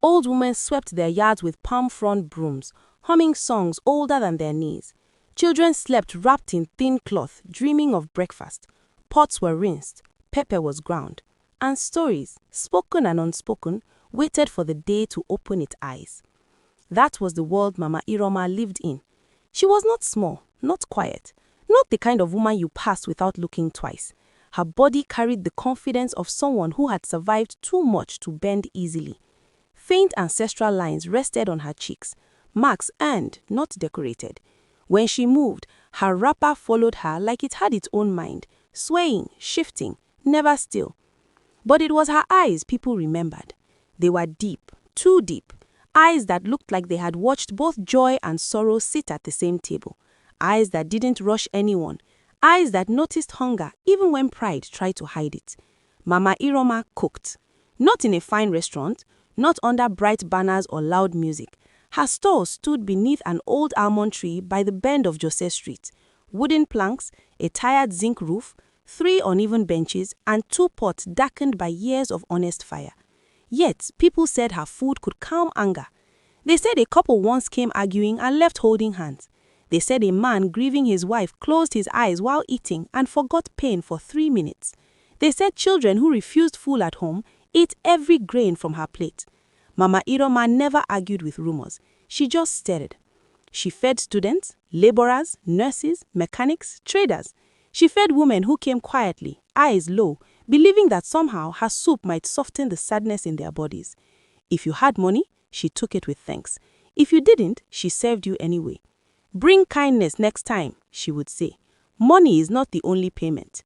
Old women swept their yards with palm frond brooms, humming songs older than their knees. Children slept wrapped in thin cloth, dreaming of breakfast. Pots were rinsed, pepper was ground, and stories, spoken and unspoken, waited for the day to open its eyes. That was the world Mama Iroma lived in. She was not small, not quiet, not the kind of woman you passed without looking twice. Her body carried the confidence of someone who had survived too much to bend easily. Faint ancestral lines rested on her cheeks, marks earned, not decorated. When she moved, her wrapper followed her like it had its own mind, swaying, shifting, never still. But it was her eyes people remembered. They were deep, too deep. Eyes that looked like they had watched both joy and sorrow sit at the same table. Eyes that didn't rush anyone. Eyes that noticed hunger even when pride tried to hide it. Mama Iroma cooked. Not in a fine restaurant, not under bright banners or loud music. Her stall stood beneath an old almond tree by the bend of Jose Street. Wooden planks, a tired zinc roof, 3 uneven benches, and 2 pots darkened by years of honest fire. Yet, people said her food could calm anger. They said a couple once came arguing and left holding hands. They said a man grieving his wife closed his eyes while eating and forgot pain for 3 minutes. They said children who refused food at home ate every grain from her plate. Mama Iroma never argued with rumors. She just stared. She fed students, laborers, nurses, mechanics, traders. She fed women who came quietly, eyes low, believing that somehow her soup might soften the sadness in their bodies. If you had money, she took it with thanks. If you didn't, she served you anyway. Bring kindness next time, she would say. Money is not the only payment.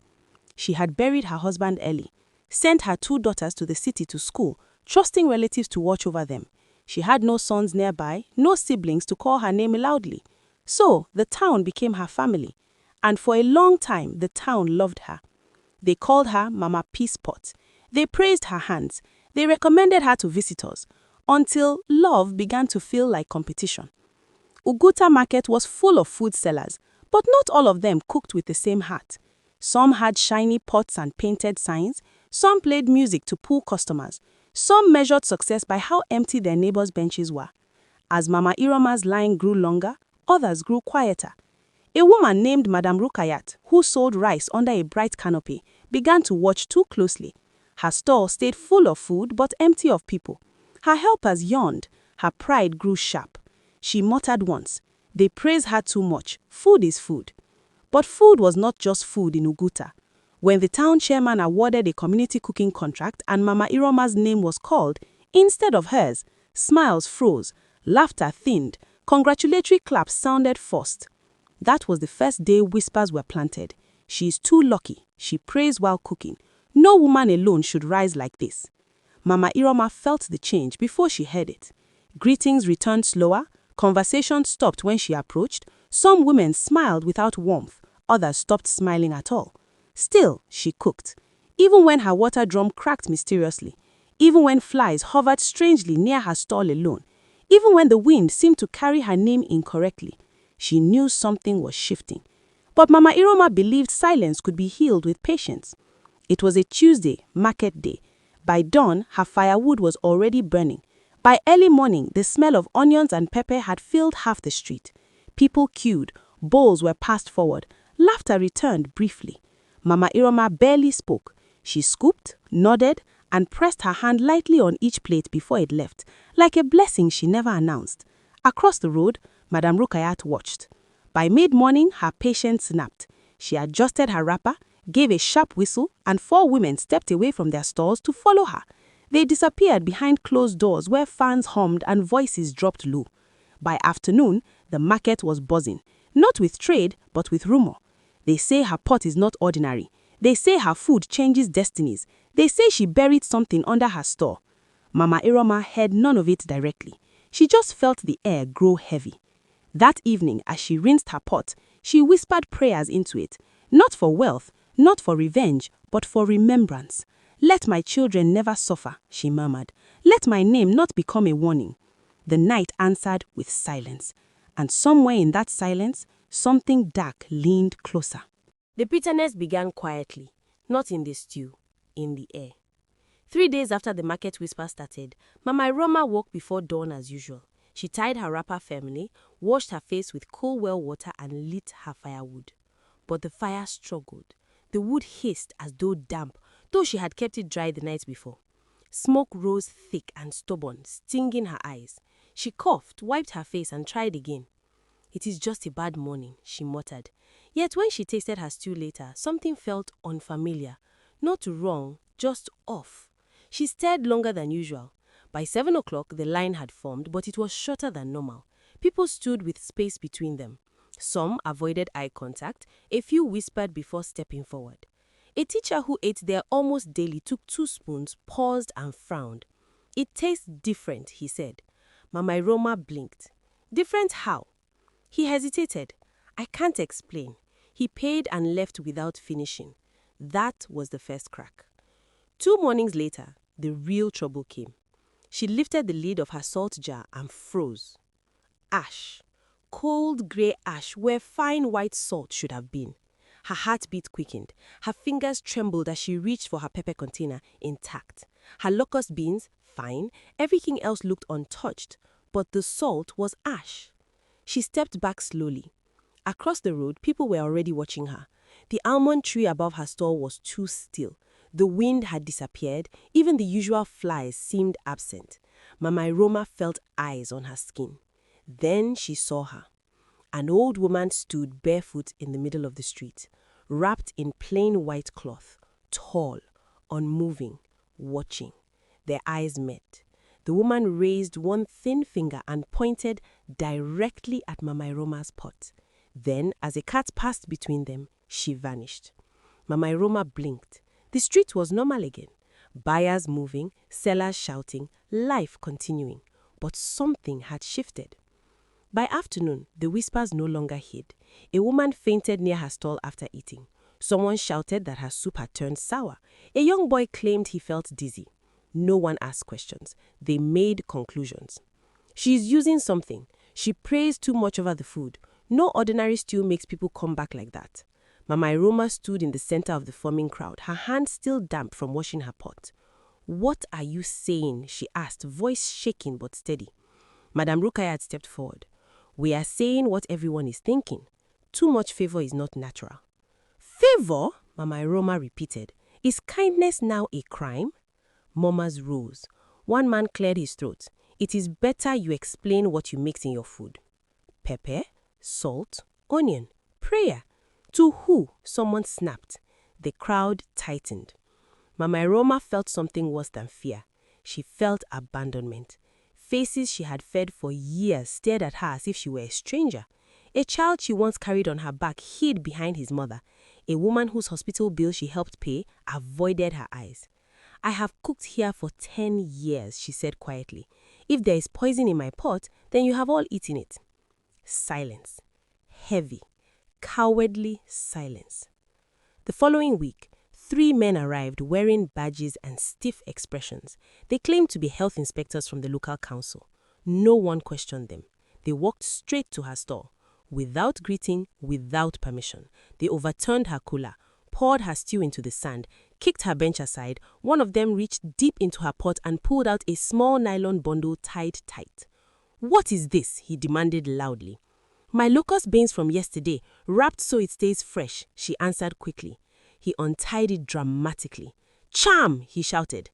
She had buried her husband early, sent her 2 daughters to the city to school, trusting relatives to watch over them. She had no sons nearby, no siblings to call her name loudly. So, the town became her family. And for a long time, the town loved her. They called her Mama Peace Pot. They praised her hands. They recommended her to visitors. Until love began to feel like competition. Uguta market was full of food sellers, but not all of them cooked with the same heart. Some had shiny pots and painted signs. Some played music to pull customers. Some measured success by how empty their neighbors' benches were. As Mama Iroma's line grew longer, others grew quieter. A woman named Madame Rukayat, who sold rice under a bright canopy, began to watch too closely. Her stall stayed full of food but empty of people. Her helpers yawned. Her pride grew sharp. She muttered once, "They praise her too much. Food is food." But food was not just food in Uguta. When the town chairman awarded a community cooking contract and Mama Iroma's name was called, instead of hers, smiles froze, laughter thinned, congratulatory claps sounded forced. That was the first day whispers were planted. She is too lucky. She prays while cooking. No woman alone should rise like this. Mama Iroma felt the change before she heard it. Greetings returned slower. Conversation stopped when she approached. Some women smiled without warmth. Others stopped smiling at all. Still, she cooked. Even when her water drum cracked mysteriously. Even when flies hovered strangely near her stall alone. Even when the wind seemed to carry her name incorrectly. She knew something was shifting. But Mama Iroma believed silence could be healed with patience. It was a Tuesday, market day. By dawn, her firewood was already burning. By early morning, the smell of onions and pepper had filled half the street. People queued, bowls were passed forward, laughter returned briefly. Mama Iroma barely spoke. She scooped, nodded, and pressed her hand lightly on each plate before it left, like a blessing she never announced. Across the road, Madame Rukayat watched. By mid-morning, her patience snapped. She adjusted her wrapper, gave a sharp whistle, and 4 women stepped away from their stalls to follow her. They disappeared behind closed doors where fans hummed and voices dropped low. By afternoon, the market was buzzing, not with trade, but with rumor. They say her pot is not ordinary. They say her food changes destinies. They say she buried something under her store. Mama Iroma heard none of it directly. She just felt the air grow heavy. That evening, as she rinsed her pot, she whispered prayers into it, not for wealth, not for revenge, but for remembrance. "Let my children never suffer," she murmured. "Let my name not become a warning." The night answered with silence. And somewhere in that silence, something dark leaned closer. The bitterness began quietly, not in the stew, in the air. 3 days after the market whisper started, Mama Roma woke before dawn as usual. She tied her wrapper firmly, washed her face with cool well water and lit her firewood. But the fire struggled. The wood hissed as though damp, though she had kept it dry the night before. Smoke rose thick and stubborn, stinging her eyes. She coughed, wiped her face and tried again. "It is just a bad morning," she muttered. Yet when she tasted her stew later, something felt unfamiliar. Not wrong, just off. She stared longer than usual. By 7 o'clock, the line had formed, but it was shorter than normal. People stood with space between them. Some avoided eye contact, a few whispered before stepping forward. A teacher who ate there almost daily took 2 spoons, paused and frowned. "It tastes different," he said. Mama Roma blinked. "Different how?" He hesitated. "I can't explain." He paid and left without finishing. That was the first crack. 2 mornings later, the real trouble came. She lifted the lid of her salt jar and froze. Ash. Cold grey ash where fine white salt should have been. Her heartbeat quickened. Her fingers trembled as she reached for her pepper container, intact. Her locust beans, fine. Everything else looked untouched. But the salt was ash. She stepped back slowly. Across the road, people were already watching her. The almond tree above her stall was too still. The wind had disappeared. Even the usual flies seemed absent. Mama Roma felt eyes on her skin. Then she saw her. An old woman stood barefoot in the middle of the street, wrapped in plain white cloth, tall, unmoving, watching. Their eyes met. The woman raised one thin finger and pointed directly at Mama Roma's pot. Then, as a cat passed between them, she vanished. Mama Roma blinked. The street was normal again. Buyers moving, sellers shouting, life continuing. But something had shifted. By afternoon, the whispers no longer hid. A woman fainted near her stall after eating. Someone shouted that her soup had turned sour. A young boy claimed he felt dizzy. No one asked questions. They made conclusions. "She's using something. She prays too much over the food. No ordinary stew makes people come back like that." Mama Roma stood in the center of the forming crowd, her hands still damp from washing her pot. "What are you saying?" she asked, voice shaking but steady. Madam Rukayat stepped forward. "We are saying what everyone is thinking. Too much favor is not natural." "Favor?" Mama Roma repeated. "Is kindness now a crime?" Murmurs rose. One man cleared his throat. "It is better you explain what you mix in your food." "Pepper, salt, onion, prayer." "To who?" someone snapped. The crowd tightened. Mama Roma felt something worse than fear. She felt abandonment. Faces she had fed for years stared at her as if she were a stranger. A child she once carried on her back hid behind his mother. A woman whose hospital bill she helped pay avoided her eyes. "I have cooked here for 10 years, she said quietly. "If there is poison in my pot, then you have all eaten it." Silence. Heavy, cowardly silence. The following week, 3 men arrived wearing badges and stiff expressions. They claimed to be health inspectors from the local council. No one questioned them. They walked straight to her stall. Without greeting, without permission. They overturned her cooler, poured her stew into the sand, kicked her bench aside. One of them reached deep into her pot and pulled out a small nylon bundle tied tight. "What is this?" he demanded loudly. "My locust beans from yesterday, wrapped so it stays fresh," she answered quickly. He untied it dramatically. "Charm!" he shouted.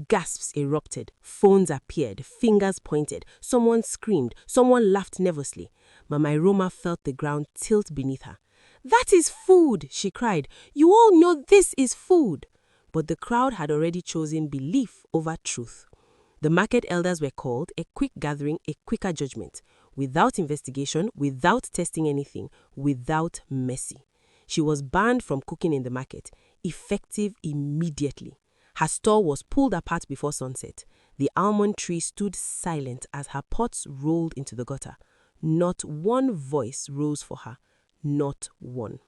Gasps erupted, phones appeared, fingers pointed. Someone screamed, someone laughed nervously. Mama Roma felt the ground tilt beneath her. "That is food!" she cried. "You all know this is food!" But the crowd had already chosen belief over truth. The market elders were called, a quick gathering, a quicker judgment. Without investigation, without testing anything, without mercy. She was banned from cooking in the market, effective immediately. Her stall was pulled apart before sunset. The almond tree stood silent as her pots rolled into the gutter. Not one voice rose for her. Not one.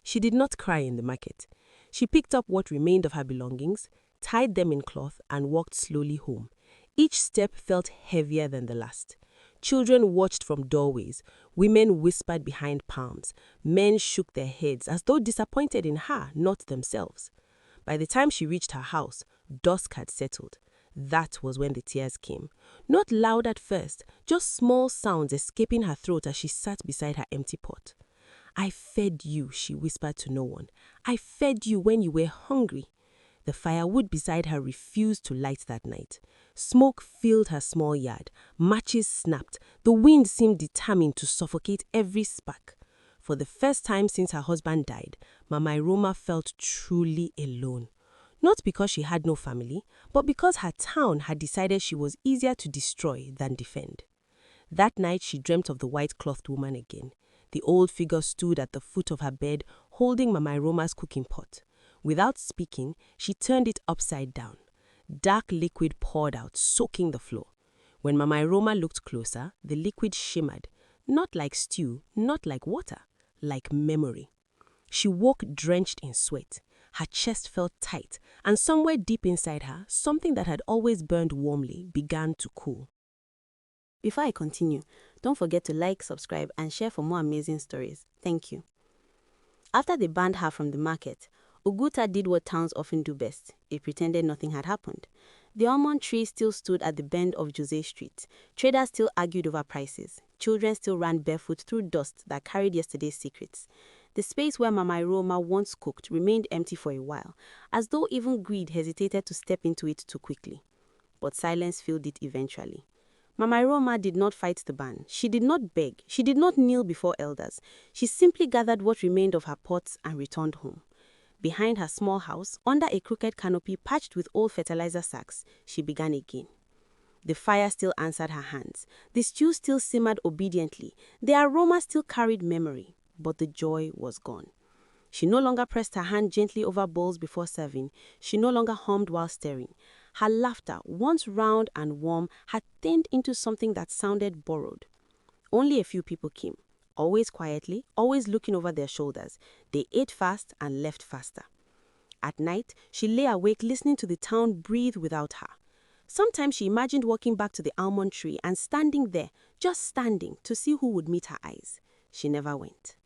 She did not cry in the market. She picked up what remained of her belongings, tied them in cloth, and walked slowly home. Each step felt heavier than the last. Children watched from doorways. Women whispered behind palms. Men shook their heads as though disappointed in her, not themselves. By the time she reached her house, dusk had settled. That was when the tears came. Not loud at first, just small sounds escaping her throat as she sat beside her empty pot. "I fed you," she whispered to no one. "I fed you when you were hungry." The firewood beside her refused to light that night. Smoke filled her small yard. Matches snapped. The wind seemed determined to suffocate every spark. For the first time since her husband died, Mama Roma felt truly alone. Not because she had no family, but because her town had decided she was easier to destroy than defend. That night she dreamt of the white-clothed woman again. The old figure stood at the foot of her bed, holding Mama Roma's cooking pot. Without speaking, she turned it upside down. Dark liquid poured out, soaking the floor. When Mama Roma looked closer, the liquid shimmered. Not like stew, not like water, like memory. She woke drenched in sweat. Her chest felt tight, and somewhere deep inside her, something that had always burned warmly began to cool. Before I continue, don't forget to like, subscribe, and share for more amazing stories. Thank you. After they banned her from the market, Oguta did what towns often do best. It pretended nothing had happened. The almond tree still stood at the bend of Jose Street. Traders still argued over prices. Children still ran barefoot through dust that carried yesterday's secrets. The space where Mama Roma once cooked remained empty for a while, as though even greed hesitated to step into it too quickly. But silence filled it eventually. Mama Roma did not fight the ban. She did not beg. She did not kneel before elders. She simply gathered what remained of her pots and returned home. Behind her small house, under a crooked canopy patched with old fertilizer sacks, she began again. The fire still answered her hands. The stew still simmered obediently. The aroma still carried memory, but the joy was gone. She no longer pressed her hand gently over bowls before serving. She no longer hummed while stirring. Her laughter, once round and warm, had thinned into something that sounded borrowed. Only a few people came, always quietly, always looking over their shoulders. They ate fast and left faster. At night, she lay awake listening to the town breathe without her. Sometimes she imagined walking back to the almond tree and standing there, just standing, to see who would meet her eyes. She never went.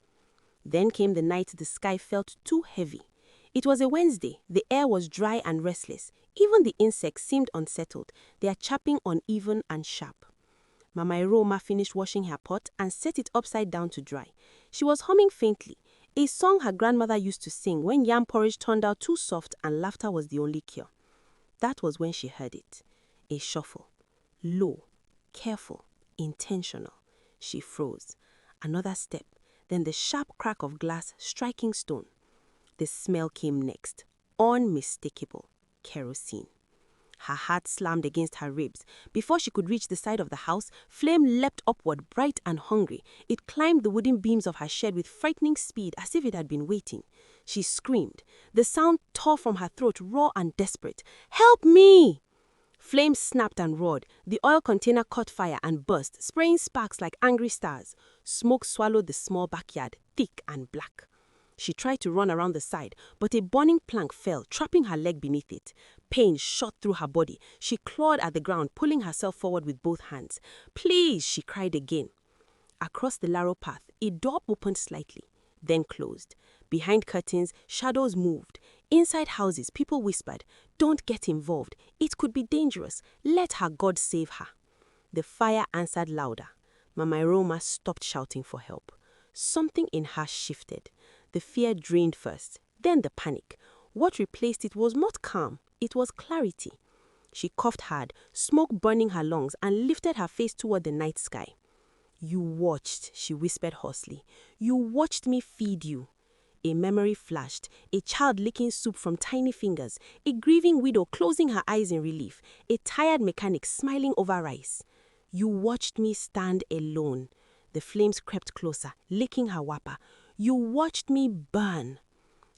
Then came the night the sky felt too heavy. It was a Wednesday. The air was dry and restless. Even the insects seemed unsettled, their chapping uneven and sharp. Mama Roma finished washing her pot and set it upside down to dry. She was humming faintly, a song her grandmother used to sing when yam porridge turned out too soft and laughter was the only cure. That was when she heard it. A shuffle. Low, careful, intentional. She froze. Another step. Then the sharp crack of glass striking stone. The smell came next. Unmistakable. Kerosene. Her heart slammed against her ribs. Before she could reach the side of the house, flame leapt upward, bright and hungry. It climbed the wooden beams of her shed with frightening speed, as if it had been waiting. She screamed. The sound tore from her throat, raw and desperate. "Help me!" Flames snapped and roared. The oil container caught fire and burst, spraying sparks like angry stars. Smoke swallowed the small backyard, thick and black. She tried to run around the side, but a burning plank fell, trapping her leg beneath it. Pain shot through her body. She clawed at the ground, pulling herself forward with both hands. "Please," she cried again. Across the narrow path, a door opened slightly, then closed. Behind curtains, shadows moved. Inside houses, people whispered, "Don't get involved. It could be dangerous. Let her God save her." The fire answered louder. Mama Roma stopped shouting for help. Something in her shifted. The fear drained first, then the panic. What replaced it was not calm, it was clarity. She coughed hard, smoke burning her lungs, and lifted her face toward the night sky. "You watched," she whispered hoarsely. "You watched me feed you." A memory flashed, a child licking soup from tiny fingers, a grieving widow closing her eyes in relief, a tired mechanic smiling over rice. "You watched me stand alone." The flames crept closer, licking her wapa. "You watched me burn."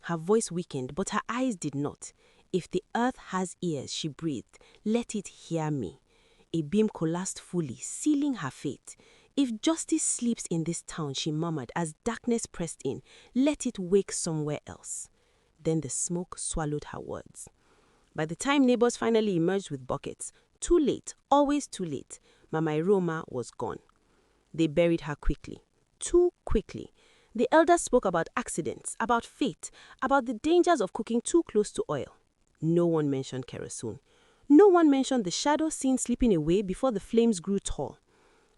Her voice weakened, but her eyes did not. "If the earth has ears," she breathed, "let it hear me." A beam collapsed fully, sealing her fate. "If justice sleeps in this town," she murmured as darkness pressed in, "let it wake somewhere else." Then the smoke swallowed her words. By the time neighbors finally emerged with buckets, too late, always too late, Mama Roma was gone. They buried her quickly. Too quickly. The elders spoke about accidents, about fate, about the dangers of cooking too close to oil. No one mentioned kerosene. No one mentioned the shadow seen slipping away before the flames grew tall.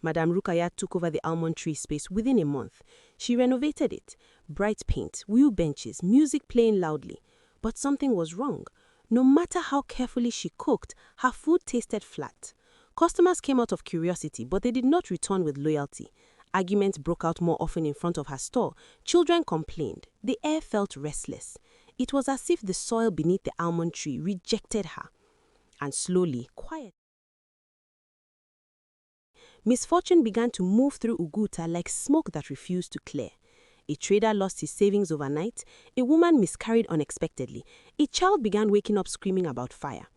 Madame Rukayat took over the almond tree space within a month. She renovated it. Bright paint, wheel benches, music playing loudly. But something was wrong. No matter how carefully she cooked, her food tasted flat. Customers came out of curiosity, but they did not return with loyalty. Arguments broke out more often in front of her store. Children complained. The air felt restless. It was as if the soil beneath the almond tree rejected her. And slowly, quietly, misfortune began to move through Uguta like smoke that refused to clear. A trader lost his savings overnight. A woman miscarried unexpectedly. A child began waking up screaming about fire.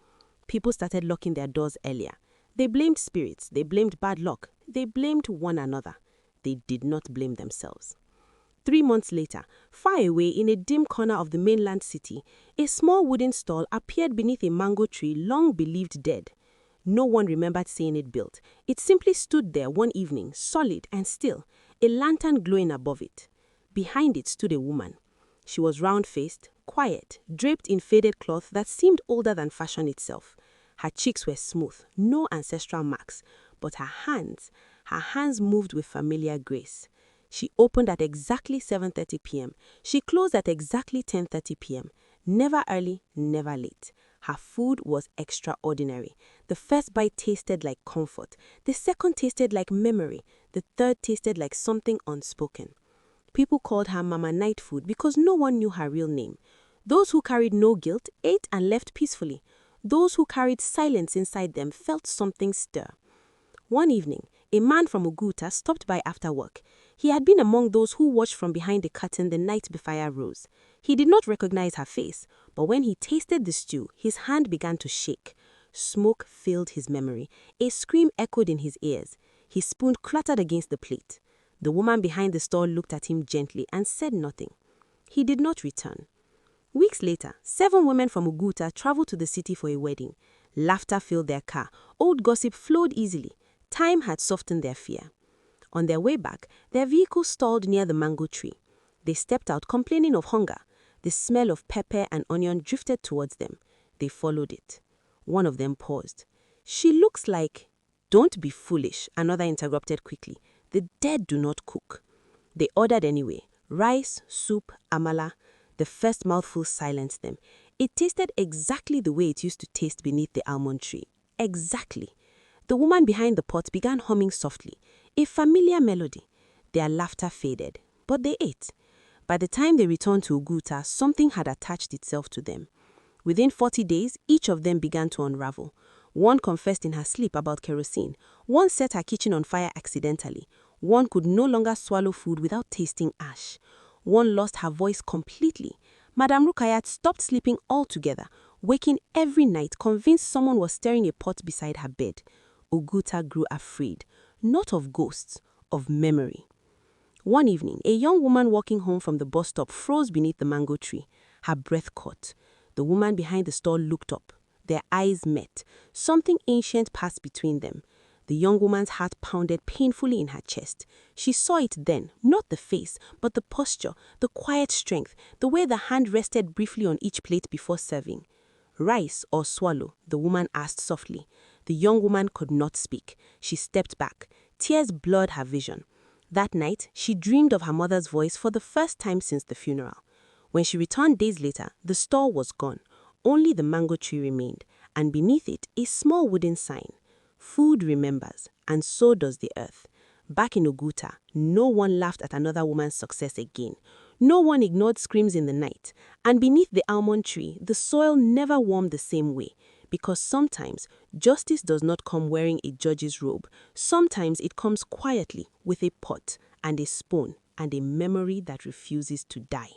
People started locking their doors earlier. They blamed spirits. They blamed bad luck. They blamed one another. They did not blame themselves. 3 months later, far away in a dim corner of the mainland city, a small wooden stall appeared beneath a mango tree long believed dead. No one remembered seeing it built. It simply stood there one evening, solid and still, a lantern glowing above it. Behind it stood a woman. She was round-faced, quiet, draped in faded cloth that seemed older than fashion itself. Her cheeks were smooth, no ancestral marks, but her hands moved with familiar grace. She opened at exactly 7:30 p.m. She closed at exactly 10:30 p.m. Never early, never late. Her food was extraordinary. The first bite tasted like comfort. The second tasted like memory. The third tasted like something unspoken. People called her Mama Night Food because no one knew her real name. Those who carried no guilt ate and left peacefully. Those who carried silence inside them felt something stir. One evening, a man from Uguta stopped by after work. He had been among those who watched from behind the curtain the night Befire rose. He did not recognize her face, but when he tasted the stew, his hand began to shake. Smoke filled his memory. A scream echoed in his ears. His spoon clattered against the plate. The woman behind the stall looked at him gently and said nothing. He did not return. Weeks later, 7 women from Uguta traveled to the city for a wedding. Laughter filled their car. Old gossip flowed easily. Time had softened their fear. On their way back, their vehicle stalled near the mango tree. They stepped out complaining of hunger. The smell of pepper and onion drifted towards them. They followed it. One of them paused. "She looks like—" "Don't be foolish," another interrupted quickly. "The dead do not cook." They ordered anyway. Rice, soup, amala. The first mouthful silenced them. It tasted exactly the way it used to taste beneath the almond tree. Exactly. The woman behind the pot began humming softly, a familiar melody. Their laughter faded, but they ate. By the time they returned to Uguta, something had attached itself to them. Within 40 days, each of them began to unravel. One confessed in her sleep about kerosene. One set her kitchen on fire accidentally. One could no longer swallow food without tasting ash. One lost her voice completely. Madame Rukayat stopped sleeping altogether, waking every night convinced someone was stirring a pot beside her bed. Uguta grew afraid, not of ghosts, of memory. One evening, a young woman walking home from the bus stop froze beneath the mango tree. Her breath caught. The woman behind the stall looked up. Their eyes met. Something ancient passed between them. The young woman's heart pounded painfully in her chest. She saw it then, not the face, but the posture, the quiet strength, the way the hand rested briefly on each plate before serving. "Rice or swallow?" the woman asked softly. The young woman could not speak. She stepped back. Tears blurred her vision. That night, she dreamed of her mother's voice for the first time since the funeral. When she returned days later, the stall was gone. Only the mango tree remained, and beneath it, a small wooden sign. Food remembers, and so does the earth. Back in Uguta, no one laughed at another woman's success again. No one ignored screams in the night. And beneath the almond tree, the soil never warmed the same way. Because sometimes, justice does not come wearing a judge's robe. Sometimes it comes quietly with a pot and a spoon and a memory that refuses to die.